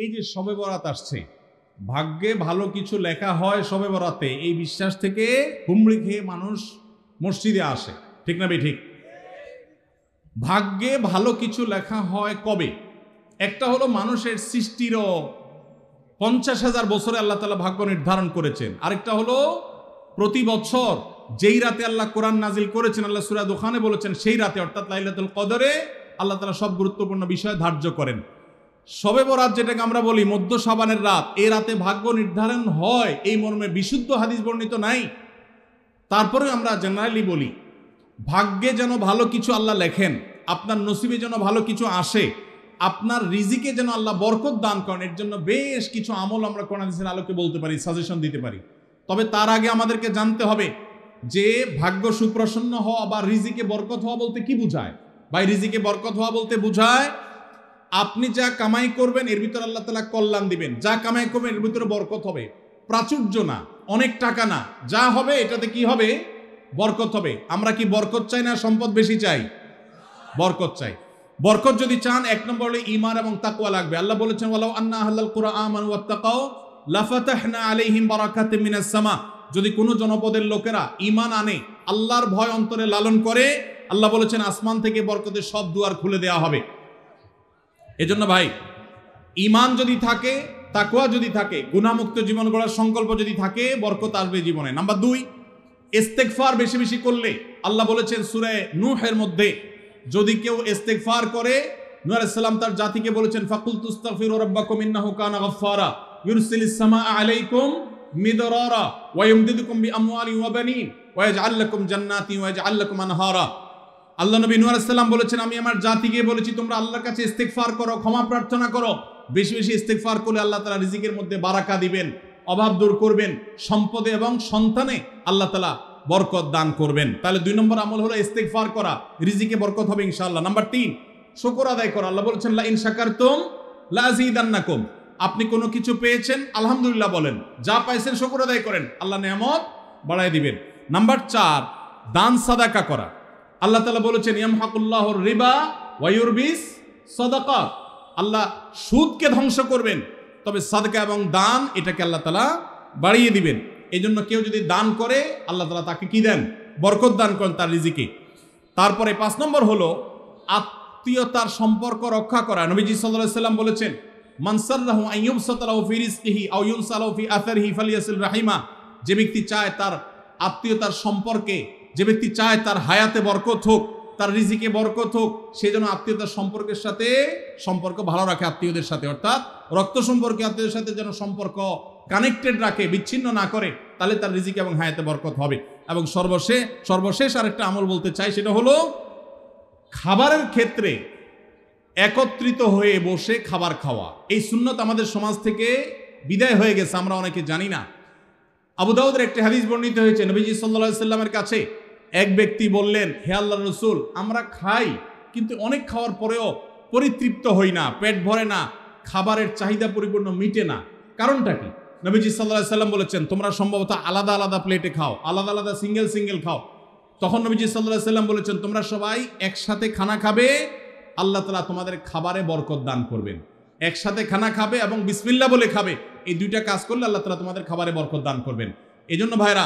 এই যে শবে বরাত আসছে, ভাগ্যে ভালো কিছু লেখা হয় শবে বরাতে, এই বিশ্বাস থেকে হুমড়ি খেয়ে মানুষ মসজিদে আসে, ঠিক না ঠিক? ভাগ্যে ভালো কিছু লেখা হয় কবে? একটা হলো মানুষের সৃষ্টিরও 50,000 বছরে আল্লাহ তাআলা ভাগ্য নির্ধারণ করেছেন। আরেকটা হলো প্রতি বছর যেই রাতে আল্লাহ কোরআন নাজিল করেছেন, আল্লাহ সূরা দুখানে বলেছেন সেই রাতে অর্থাৎ লাইলাতুল কদরে আল্লাহ তাআলা সব গুরুত্বপূর্ণ বিষয় ধার্য করেন। শবে বরাত যেটাকে আমরা বলি মধ্য শাবানের রাত, এই রাতে ভাগ্য নির্ধারণ হয় এই মর্মে বিশুদ্ধ হাদিস বর্ণিত নাই। তারপরে আমরা জেনারেলি বলি ভাগ্যে যেন ভালো কিছু আল্লাহ লেখেন, আপনার নসিবে যেন ভালো কিছু আসে, আপনার রিজিকে যেন আল্লাহ বরকত দান করেন, এর জন্য বেশ কিছু আমল আমরা কোরআন হাদিসের আলোকে বলতে পারি, সাজেশন দিতে পারি। তবে তার আগে আমাদেরকে জানতে হবে যে ভাগ্য সুপ্রসন্ন হওয়া বা রিজিকে বরকত হওয়া বলতে কি বোঝায়। ভাই, রিজিকে বরকত হওয়া বলতে বোঝায় আপনি যা কামাই করবেন এর ভিতরে আল্লাহ তাআলা কল্যাণ দিবেন, যা কামাই করবেন এর ভিতরে বরকত হবে। প্রাচুর্য না, অনেক টাকা না, যা হবে এটাতে কি হবে? বরকত হবে। আমরা কি বরকত চাই না সম্পদ বেশি চাই? বরকত চাই। বরকত যদি চান এক নম্বর হলো ঈমান এবং তাকওয়া লাগবে। আল্লাহ বলেছেন ওয়ালাউ আন্না আহলাল কুরআ আমানু ওয়াত্তাকাউ লাফাতাহনা আলাইহিম বারাকাতিম মিনাস সামা। যদি কোনো জনপদের লোকেরা ঈমান আনে, আল্লাহর ভয় অন্তরে লালন করে, আল্লাহ বলেছেন আসমান থেকে বরকতের সব দুয়ার খুলে দেওয়া হবে। এজন্য ভাই, ঈমান যদি থাকে, তাকওয়া যদি থাকে, গুনাহমুক্ত জীবন গড়ার সংকল্প যদি থাকে, বরকত আসবে জীবনে। নাম্বার 2, ইস্তেগফার বেশি বেশি করলে আল্লাহ বলেছেন সূরা নূহের মধ্যে, যদি কেউ ইস্তেগফার করে, নূহ আলাইহিস সালাম তার জাতিকে বলেছেন ফাকুল তুস্তাগফিরু রাব্বাকুম ইন্নাহু কানা গাফফারা ইউরসিলিস সামাআ আলাইকুম মিদরারা ওয়া ইমদিদুকুম বিআমওয়ালিন ওয়া বানিন ওয়া ইয়াজআল লাকুম জান্নাতিন ওয়া ইয়াজআল লাকুম আনহারা। আল্লাহ নবী নূহ আলাইহিস সালাম বলেছেন আমি আমার জাতিকে বলেছি তোমরা আল্লাহর কাছে ইস্তেগফার করো, ক্ষমা প্রার্থনা করো। বেশি বেশি ইস্তেগফার করলে আল্লাহ তাআলা রিজিকের মধ্যে বারাকা দিবেন, অভাব দূর করবেন, সম্পদে এবং সন্তানে আল্লাহ তাআলা বরকত দান করবেন। তাহলে 2 নম্বর আমল হলো ইস্তেগফার করা, রিজিকে বরকত হবে ইনশাআল্লাহ। নাম্বার 3, শুকর আদায় করা। আল্লাহ বলেছেন লা ইন শাকারতুম লা আযীদান্নাকুম। আপনি কোনো কিছু পেয়েছেন আলহামদুলিল্লাহ বলেন, যা পাইছেন শুকর আদায় করেন, আল্লাহ নেয়ামত বাড়ায় দিবেন। নাম্বার 4, দান সাদাকা করা। আল্লাহ তাআলা বলেছেন ইয়ামহাকুল্লাহুর রিবা ওয়া ইউরবিস সাদাকাত। আল্লাহ সুদকে ধ্বংস করবেন, তবে সাদকা এবং দান এটাকে আল্লাহ তাআলা বাড়িয়ে দিবেন। এই জন্য কেউ যদি দান করে আল্লাহ তাআলা তাকে কি দেন? বরকত দান করেন তার রিজিকে। তারপরে 5 নম্বর হলো আত্মীয়তার সম্পর্ক রক্ষা করা। নবীজি সাল্লাল্লাহু আলাইহি সাল্লাম বলেছেন মান সাররাহু আন ইউবসাতা লাহু ফি রিজকিহি আও ইউনসা লাহু ফি আসারিহি ফালিয়াসিল রাহিমা। যে ব্যক্তি চায় তার আত্মীয়তার সম্পর্কে, যে ব্যক্তি চায় তার হায়াতে বরকত হোক, তার রিজিকে বরকত হোক, সেই জন্য আত্মীয়তার সম্পর্কের সাথে সম্পর্ক ভালো রাখে, আত্মীয়দের সাথে অর্থাৎ রক্ত সম্পর্কে আত্মীয়দের সাথে যেন সম্পর্ক কানেক্টেড রাখে, বিচ্ছিন্ন না করে, তাহলে তার রিজিক এবং হায়াতে বরকত হবে। এবং সর্বশেষ আরেকটা আমল বলতে চাই, সেটা হলো খাবারের ক্ষেত্রে একত্রিত হয়ে বসে খাবার খাওয়া। এই সুন্নত আমাদের সমাজ থেকে বিদায় হয়ে গেছে, আমরা অনেকে জানি না। আবু দাউদের একটি হাদিস বর্ণিত হয়েছে, নবীজি সাল্লাল্লাহু আলাইহি সাল্লামের কাছে এক ব্যক্তি বললেন হে আল্লাহর রাসূল, আমরা খাই কিন্তু অনেক খাওয়ার পরেও পরিতৃপ্ত হই না, পেট ভরে না, খাবারের চাহিদা পরিপূর্ণ মিটে না, কারণটা কি? নবীজি সাল্লাল্লাহু আলাইহি সাল্লাম বলেছেন তোমরা সম্ভবত আলাদা আলাদা প্লেটে খাও, আলাদা আলাদা সিঙ্গেল খাও। তখন নবীজি সাল্লাল্লাহু আলাইহি সাল্লাম বলেছেন তোমরা সবাই একসাথে খানা খাবে, আল্লাহ তাআলা তোমাদের খাবারে বরকত দান করবেন। একসাথে খানা খাবে এবং বিসমিল্লাহ বলে খাবে, এই 2টা কাজ করলে আল্লাহ তাআলা তোমাদের খাবারে বরকত দান করবেন। এজন্য ভাইরা,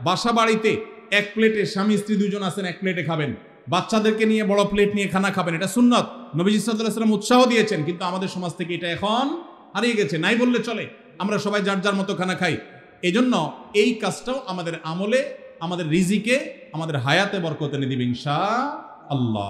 বাসা বাড়িতে এক প্লেটে স্বামী স্ত্রী 2 জন আছেন, এক প্লেটে খাবেন। বাচ্চাদেরকে নিয়ে বড় প্লেট নিয়ে খানা খাবেন, এটা সুন্নত। নবীজি সাল্লাল্লাহু আলাইহি সাল্লাম উৎসাহ দিয়েছেন, কিন্তু আমাদের সমাজ থেকে এটা এখন হারিয়ে গেছে, নাই বললে চলে। আমরা সবাই যার যার মতো খানা খাই। এজন্য এই কাজটাও আমাদের আমলে, আমাদের রিজিকে, আমাদের হায়াতে বরকত এনে দিবে ইনশাআল্লাহ।